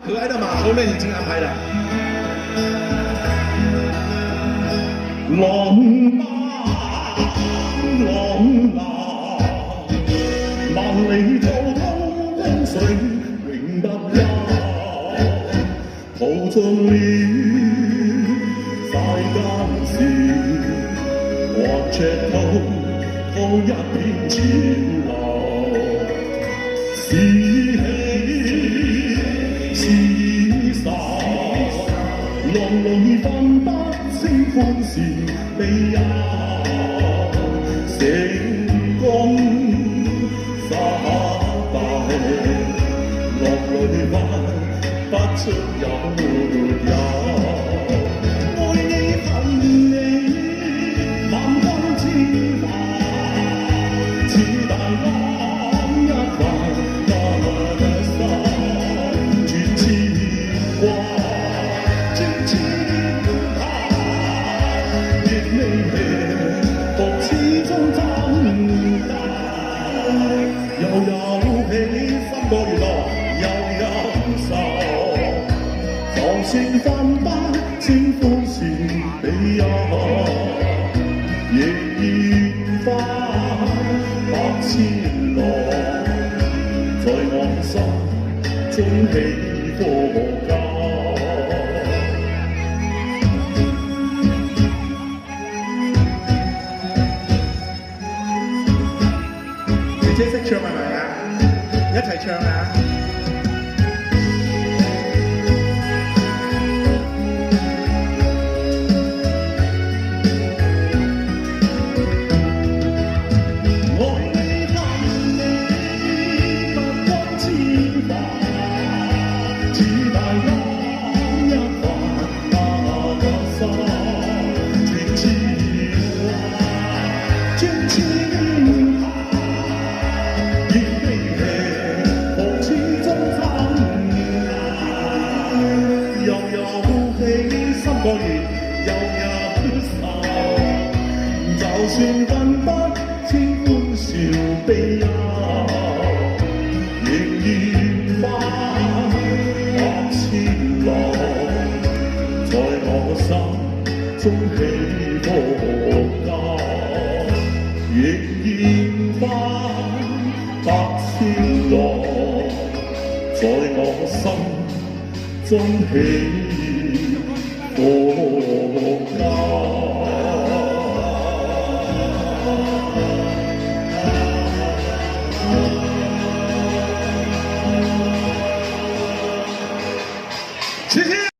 可爱的马后面已经安排了。浪浪浪，萬里滔滔江水永不休，淘盡了世間事，或赤兔一片潮流，是喜是愁，浪裏分不清歡笑悲憂，成功失敗，浪裏分不出有沒有。愛你恨你，萬分之化，似大浪一發不收，絕牽掛，絕牽掛，亦未平復始終爭大，又有喜心個娛樂，又有愁。就算分不清歡笑悲憂，亦願花百千浪，在我心中起波箏。姐姐識唱係咪啊？一齊唱啊！個月又有愁，就算分不清歡笑悲憂，仍願翻百千浪，在我心中起波箏，仍願翻百千浪，在我心中起波箏。